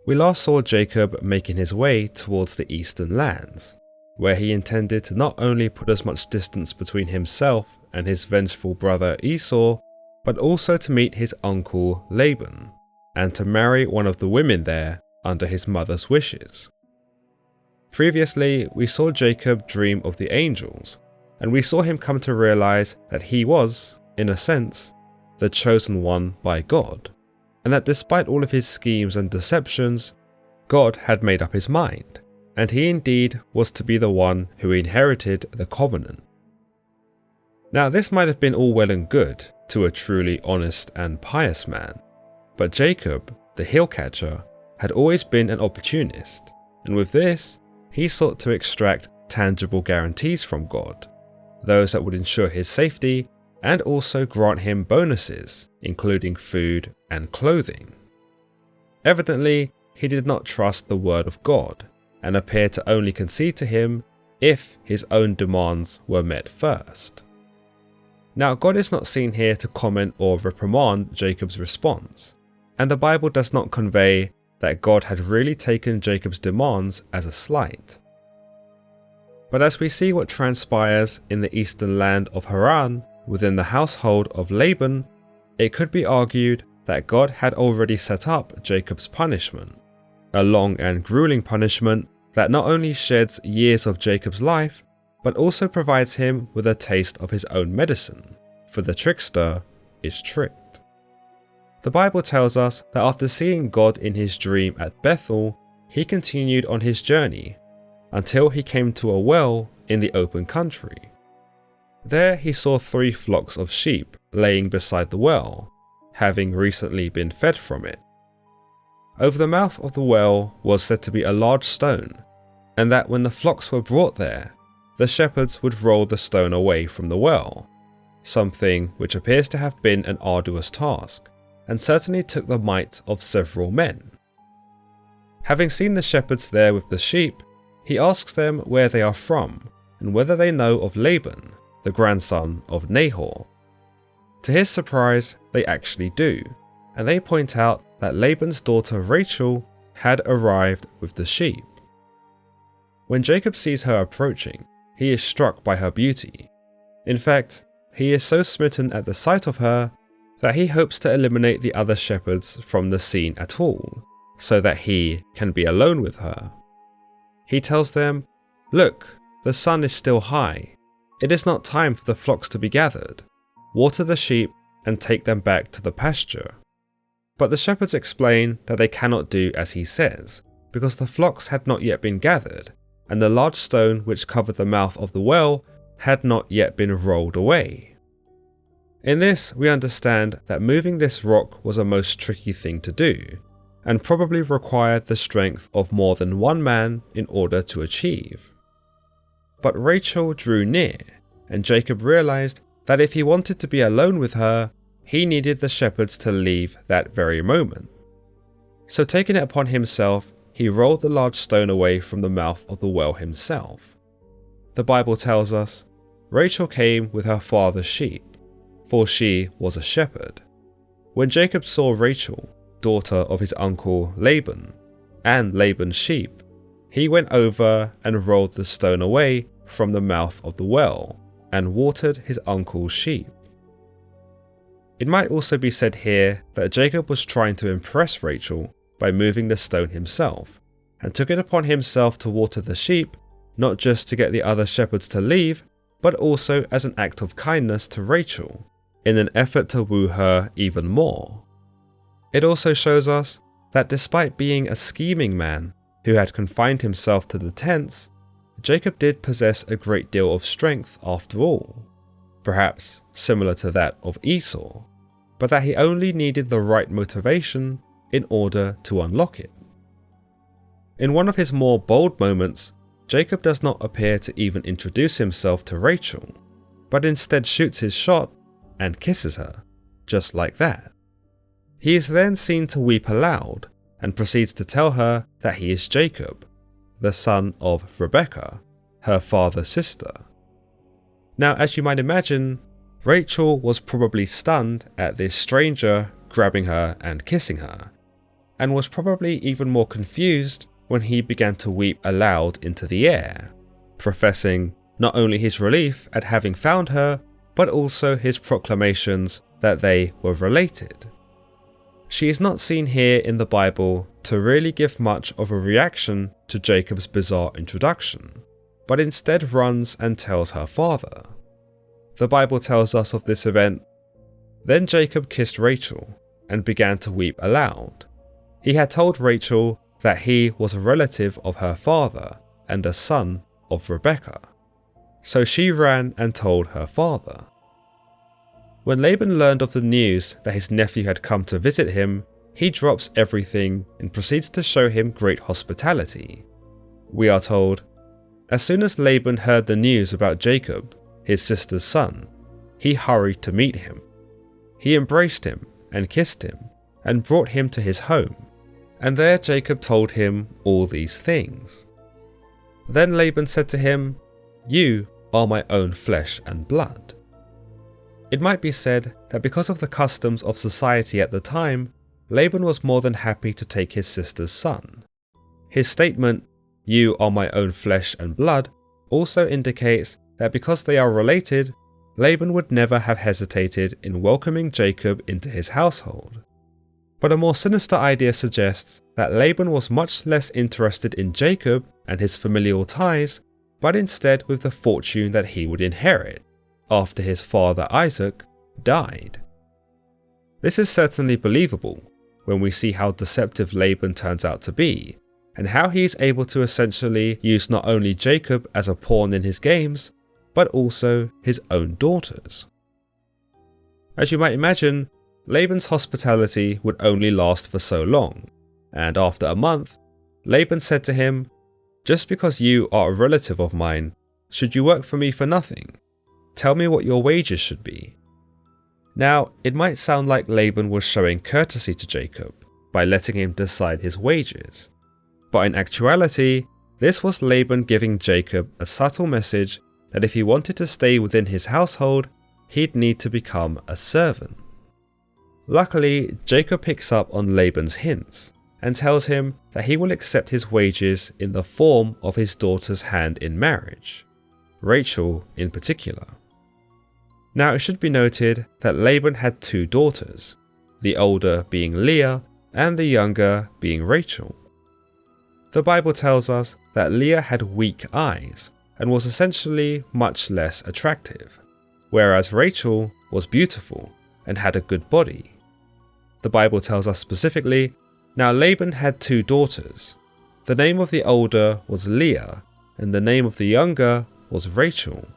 We last saw Jacob making his way towards the eastern lands, where he intended to not only put as much distance between himself and his vengeful brother Esau, but also to meet his uncle Laban, and to marry one of the women there under his mother's wishes. Previously, we saw Jacob dream of the angels, and we saw him come to realize that he was, in a sense, the chosen one by God, and that despite all of his schemes and deceptions, God had made up his mind, and he indeed was to be the one who inherited the covenant. Now, this might have been all well and good to a truly honest and pious man, but Jacob, the heel catcher, had always been an opportunist, and with this, he sought to extract tangible guarantees from God, those that would ensure his safety and also grant him bonuses, including food and clothing. Evidently, he did not trust the word of God, and appeared to only concede to him if his own demands were met first. Now, God is not seen here to comment or reprimand Jacob's response, and the Bible does not convey that God had really taken Jacob's demands as a slight. But as we see what transpires in the eastern land of Haran within the household of Laban, it could be argued that God had already set up Jacob's punishment, a long and grueling punishment that not only sheds years of Jacob's life, but also provides him with a taste of his own medicine, for the trickster is tricked. The Bible tells us that after seeing God in his dream at Bethel, he continued on his journey until he came to a well in the open country. There he saw 3 flocks of sheep laying beside the well, having recently been fed from it. Over the mouth of the well was said to be a large stone, and that when the flocks were brought there, the shepherds would roll the stone away from the well, something which appears to have been an arduous task, and certainly took the might of several men. Having seen the shepherds there with the sheep, he asks them where they are from, and whether they know of Laban, the grandson of Nahor. To his surprise, they actually do, and they point out that Laban's daughter Rachel had arrived with the sheep. When Jacob sees her approaching, he is struck by her beauty. In fact, he is so smitten at the sight of her that he hopes to eliminate the other shepherds from the scene at all, so that he can be alone with her. He tells them, "Look, the sun is still high. It is not time for the flocks to be gathered. Water the sheep and take them back to the pasture." But the shepherds explain that they cannot do as he says, because the flocks had not yet been gathered, and the large stone which covered the mouth of the well had not yet been rolled away. In this, we understand that moving this rock was a most tricky thing to do, and probably required the strength of more than one man in order to achieve. But Rachel drew near, and Jacob realized that if he wanted to be alone with her, he needed the shepherds to leave that very moment. So taking it upon himself, he rolled the large stone away from the mouth of the well himself. The Bible tells us, Rachel came with her father's sheep, for she was a shepherd. When Jacob saw Rachel, daughter of his uncle Laban, and Laban's sheep, he went over and rolled the stone away from the mouth of the well, and watered his uncle's sheep. It might also be said here that Jacob was trying to impress Rachel by moving the stone himself, and took it upon himself to water the sheep, not just to get the other shepherds to leave, but also as an act of kindness to Rachel, in an effort to woo her even more. It also shows us that despite being a scheming man who had confined himself to the tents, Jacob did possess a great deal of strength after all, perhaps similar to that of Esau, but that he only needed the right motivation in order to unlock it. In one of his more bold moments, Jacob does not appear to even introduce himself to Rachel, but instead shoots his shot and kisses her, just like that. He is then seen to weep aloud and proceeds to tell her that he is Jacob, the son of Rebekah, her father's sister. Now, as you might imagine, Rachel was probably stunned at this stranger grabbing her and kissing her, and was probably even more confused when he began to weep aloud into the air, professing not only his relief at having found her, but also his proclamations that they were related. She is not seen here in the Bible to really give much of a reaction to Jacob's bizarre introduction, but instead runs and tells her father. The Bible tells us of this event. Then Jacob kissed Rachel and began to weep aloud. He had told Rachel that he was a relative of her father and a son of Rebekah. So she ran and told her father. When Laban learned of the news that his nephew had come to visit him, he drops everything and proceeds to show him great hospitality. We are told, as soon as Laban heard the news about Jacob, his sister's son, he hurried to meet him. He embraced him and kissed him and brought him to his home, and there Jacob told him all these things. Then Laban said to him, "You are my own flesh and blood." It might be said that because of the customs of society at the time, Laban was more than happy to take his sister's son. His statement, "You are my own flesh and blood," also indicates that because they are related, Laban would never have hesitated in welcoming Jacob into his household. But a more sinister idea suggests that Laban was much less interested in Jacob and his familial ties, but instead with the fortune that he would inherit after his father Isaac died. This is certainly believable when we see how deceptive Laban turns out to be, and how he is able to essentially use not only Jacob as a pawn in his games, but also his own daughters. As you might imagine, Laban's hospitality would only last for so long, and after a month, Laban said to him, "Just because you are a relative of mine, should you work for me for nothing? Tell me what your wages should be." Now, it might sound like Laban was showing courtesy to Jacob by letting him decide his wages, but in actuality, this was Laban giving Jacob a subtle message that if he wanted to stay within his household, he'd need to become a servant. Luckily, Jacob picks up on Laban's hints and tells him that he will accept his wages in the form of his daughter's hand in marriage, Rachel in particular. Now, it should be noted that Laban had two daughters, the older being Leah and the younger being Rachel. The Bible tells us that Leah had weak eyes and was essentially much less attractive, whereas Rachel was beautiful and had a good body. The Bible tells us specifically, now Laban had two daughters. The name of the older was Leah, and the name of the younger was Rachel.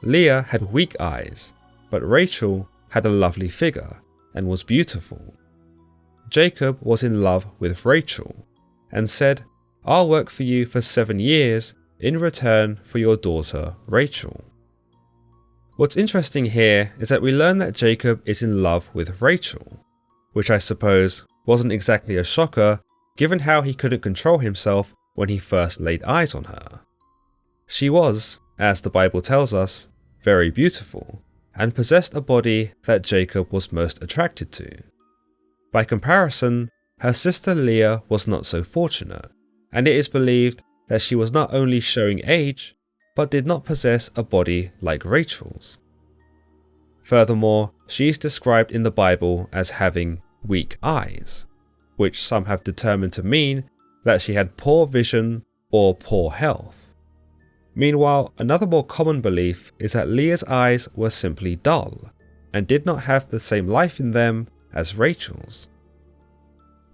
Leah had weak eyes, but Rachel had a lovely figure and was beautiful. Jacob was in love with Rachel and said, "I'll work for you for 7 years in return for your daughter Rachel." What's interesting here is that we learn that Jacob is in love with Rachel, which I suppose wasn't exactly a shocker given how he couldn't control himself when he first laid eyes on her. She was, as the Bible tells us, very beautiful and possessed a body that Jacob was most attracted to. By comparison, her sister Leah was not so fortunate, and it is believed that she was not only showing age, but did not possess a body like Rachel's. Furthermore, she is described in the Bible as having weak eyes, which some have determined to mean that she had poor vision or poor health. Meanwhile, another more common belief is that Leah's eyes were simply dull, and did not have the same life in them as Rachel's.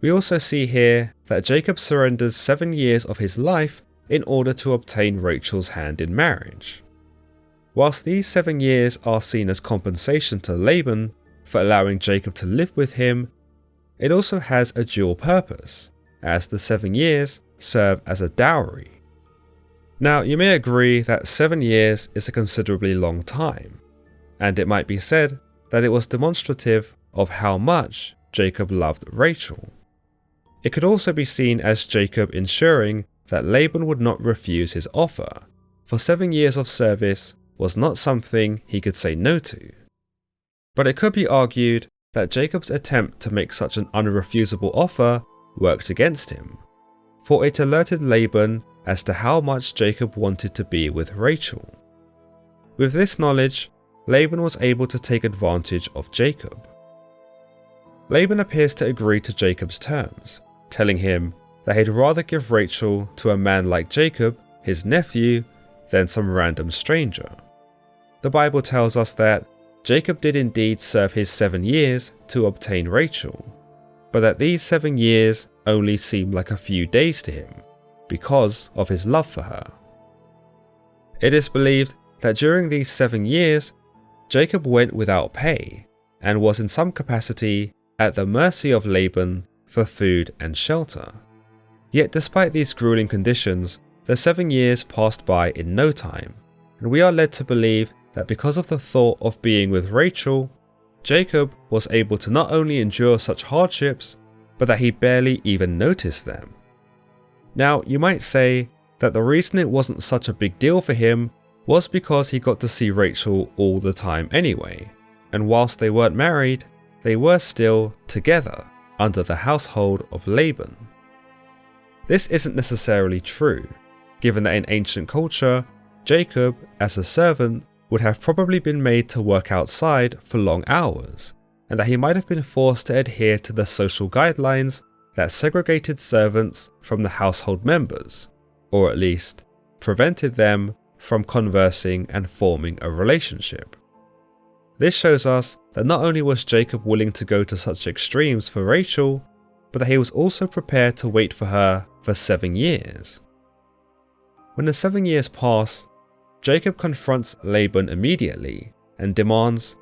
We also see here that Jacob surrenders 7 years of his life in order to obtain Rachel's hand in marriage. Whilst these 7 years are seen as compensation to Laban for allowing Jacob to live with him, it also has a dual purpose, as the 7 years serve as a dowry. Now, you may agree that 7 years is a considerably long time, and it might be said that it was demonstrative of how much Jacob loved Rachel. It could also be seen as Jacob ensuring that Laban would not refuse his offer, for 7 years of service was not something he could say no to. But it could be argued that Jacob's attempt to make such an unrefusable offer worked against him, for it alerted Laban as to how much Jacob wanted to be with Rachel. With this knowledge, Laban was able to take advantage of Jacob. Laban appears to agree to Jacob's terms, telling him that he'd rather give Rachel to a man like Jacob, his nephew, than some random stranger. The Bible tells us that Jacob did indeed serve his 7 years to obtain Rachel, but that these 7 years only seemed like a few days to him because of his love for her. It is believed that during these 7 years, Jacob went without pay and was in some capacity at the mercy of Laban for food and shelter. Yet despite these grueling conditions, the 7 years passed by in no time, and we are led to believe that because of the thought of being with Rachel, Jacob was able to not only endure such hardships, but that he barely even noticed them. Now, you might say that the reason it wasn't such a big deal for him was because he got to see Rachel all the time anyway, and whilst they weren't married, they were still together under the household of Laban. This isn't necessarily true, given that in ancient culture, Jacob, as a servant, would have probably been made to work outside for long hours, and that he might have been forced to adhere to the social guidelines that segregated servants from the household members, or at least prevented them from conversing and forming a relationship. This shows us that not only was Jacob willing to go to such extremes for Rachel, but that he was also prepared to wait for her for 7 years. When the 7 years pass, Jacob confronts Laban immediately and demands,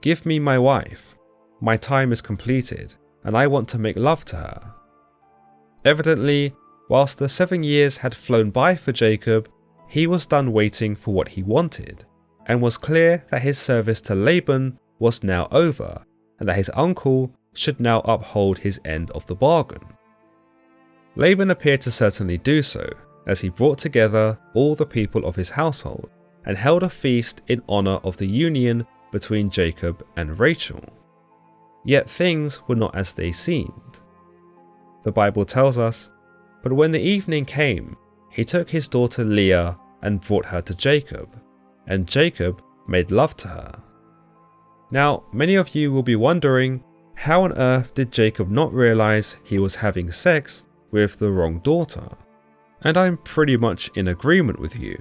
"Give me my wife. My time is completed, and I want to make love to her." Evidently, whilst the 7 years had flown by for Jacob, he was done waiting for what he wanted, and was clear that his service to Laban was now over, and that his uncle should now uphold his end of the bargain. Laban appeared to certainly do so, as he brought together all the people of his household and held a feast in honor of the union between Jacob and Rachel. Yet things were not as they seemed. The Bible tells us, "But when the evening came, he took his daughter Leah and brought her to Jacob, and Jacob made love to her." Now, many of you will be wondering, how on earth did Jacob not realize he was having sex with the wrong daughter? And I'm pretty much in agreement with you.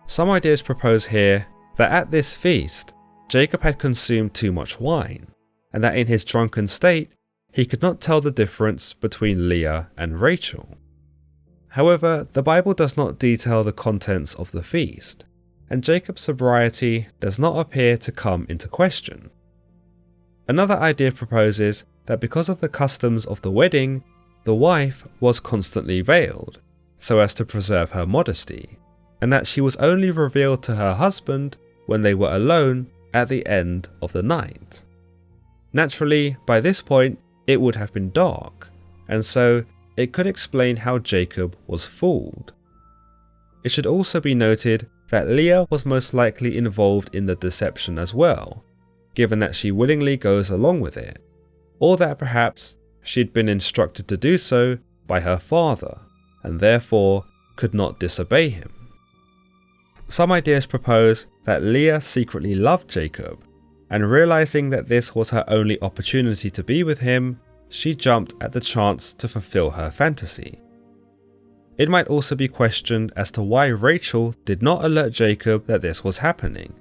Some ideas propose here that at this feast, Jacob had consumed too much wine, and that in his drunken state, he could not tell the difference between Leah and Rachel. However, the Bible does not detail the contents of the feast, and Jacob's sobriety does not appear to come into question. Another idea proposes that because of the customs of the wedding, the wife was constantly veiled, so as to preserve her modesty, and that she was only revealed to her husband when they were alone at the end of the night. Naturally, by this point, it would have been dark, and so it could explain how Jacob was fooled. It should also be noted that Leah was most likely involved in the deception as well, given that she willingly goes along with it, or that perhaps she'd been instructed to do so by her father, and therefore could not disobey him. Some ideas propose that Leah secretly loved Jacob, and realizing that this was her only opportunity to be with him, she jumped at the chance to fulfill her fantasy. It might also be questioned as to why Rachel did not alert Jacob that this was happening,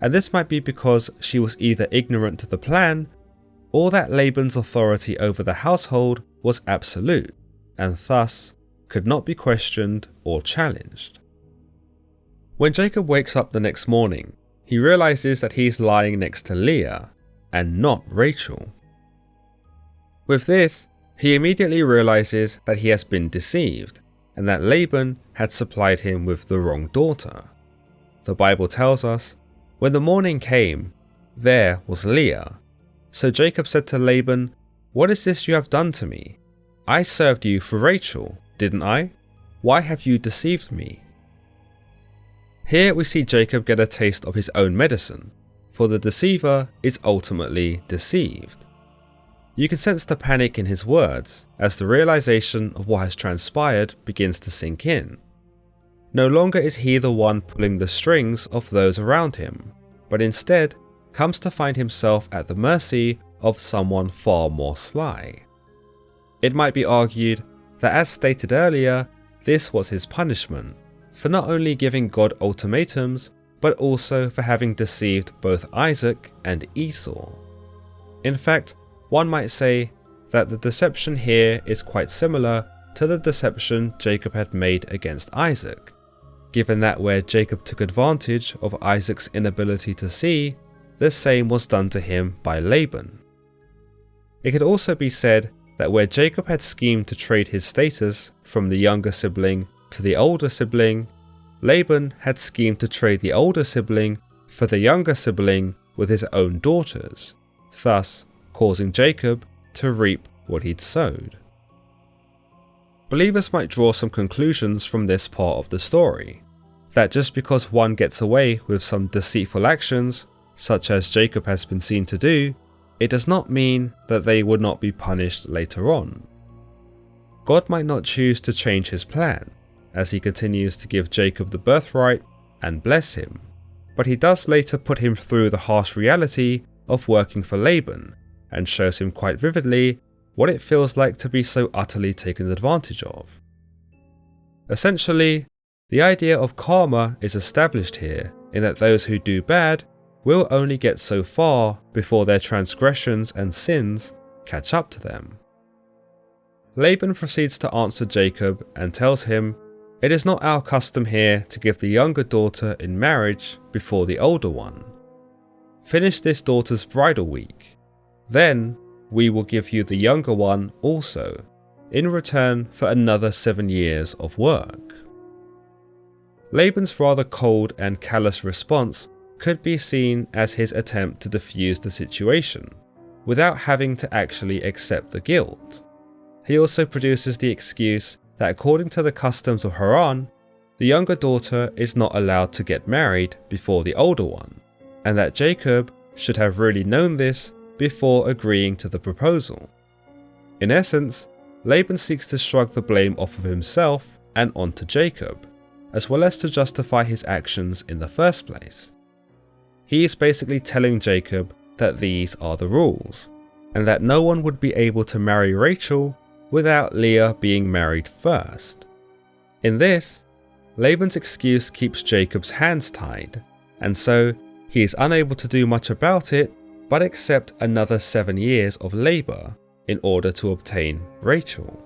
and this might be because she was either ignorant to the plan, or that Laban's authority over the household was absolute, and thus could not be questioned or challenged. When Jacob wakes up the next morning, he realizes that he's lying next to Leah, and not Rachel. With this, he immediately realizes that he has been deceived, and that Laban had supplied him with the wrong daughter. The Bible tells us, "When the morning came, there was Leah. So Jacob said to Laban, 'What is this you have done to me? I served you for Rachel, didn't I? Why have you deceived me?'" Here we see Jacob get a taste of his own medicine, for the deceiver is ultimately deceived. You can sense the panic in his words as the realization of what has transpired begins to sink in. No longer is he the one pulling the strings of those around him, but instead comes to find himself at the mercy of someone far more sly. It might be argued that, as stated earlier, this was his punishment for not only giving God ultimatums, but also for having deceived both Isaac and Esau. In fact, one might say that the deception here is quite similar to the deception Jacob had made against Isaac, given that where Jacob took advantage of Isaac's inability to see, the same was done to him by Laban. It could also be said that where Jacob had schemed to trade his status from the younger sibling to the older sibling, Laban had schemed to trade the older sibling for the younger sibling with his own daughters, thus causing Jacob to reap what he'd sowed. Believers might draw some conclusions from this part of the story, that just because one gets away with some deceitful actions, such as Jacob has been seen to do, it does not mean that they would not be punished later on. God might not choose to change his plan, as he continues to give Jacob the birthright and bless him, but he does later put him through the harsh reality of working for Laban, and shows him quite vividly what it feels like to be so utterly taken advantage of. Essentially, the idea of karma is established here in that those who do bad will only get so far before their transgressions and sins catch up to them. Laban proceeds to answer Jacob and tells him, "It is not our custom here to give the younger daughter in marriage before the older one. Finish this daughter's bridal week. Then we will give you the younger one also, in return for another 7 years of work." Laban's rather cold and callous response could be seen as his attempt to defuse the situation, without having to actually accept the guilt. He also produces the excuse that according to the customs of Haran, the younger daughter is not allowed to get married before the older one, and that Jacob should have really known this before agreeing to the proposal. In essence, Laban seeks to shrug the blame off of himself and onto Jacob, as well as to justify his actions in the first place. He is basically telling Jacob that these are the rules, and that no one would be able to marry Rachel without Leah being married first. In this, Laban's excuse keeps Jacob's hands tied, and so he is unable to do much about it but accept another 7 years of labour in order to obtain Rachel.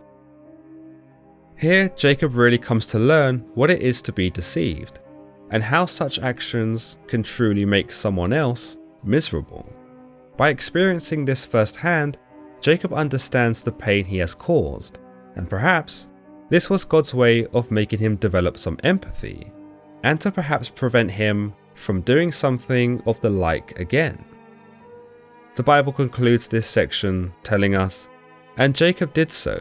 Here, Jacob really comes to learn what it is to be deceived, and how such actions can truly make someone else miserable. By experiencing this firsthand, Jacob understands the pain he has caused, and perhaps this was God's way of making him develop some empathy, and to perhaps prevent him from doing something of the like again. The Bible concludes this section telling us, "And Jacob did so.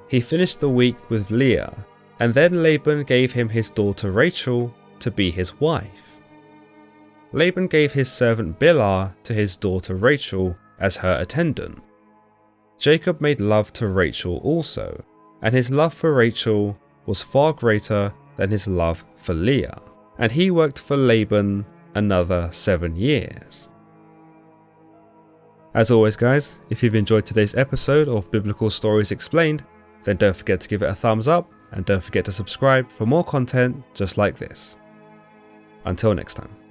He finished the week with Leah, and then Laban gave him his daughter Rachel to be his wife." Laban gave his servant Bilhah to his daughter Rachel as her attendant. Jacob made love to Rachel also, and his love for Rachel was far greater than his love for Leah, and he worked for Laban another 7 years. As always guys, if you've enjoyed today's episode of Biblical Stories Explained, then don't forget to give it a thumbs up, and don't forget to subscribe for more content just like this. Until next time.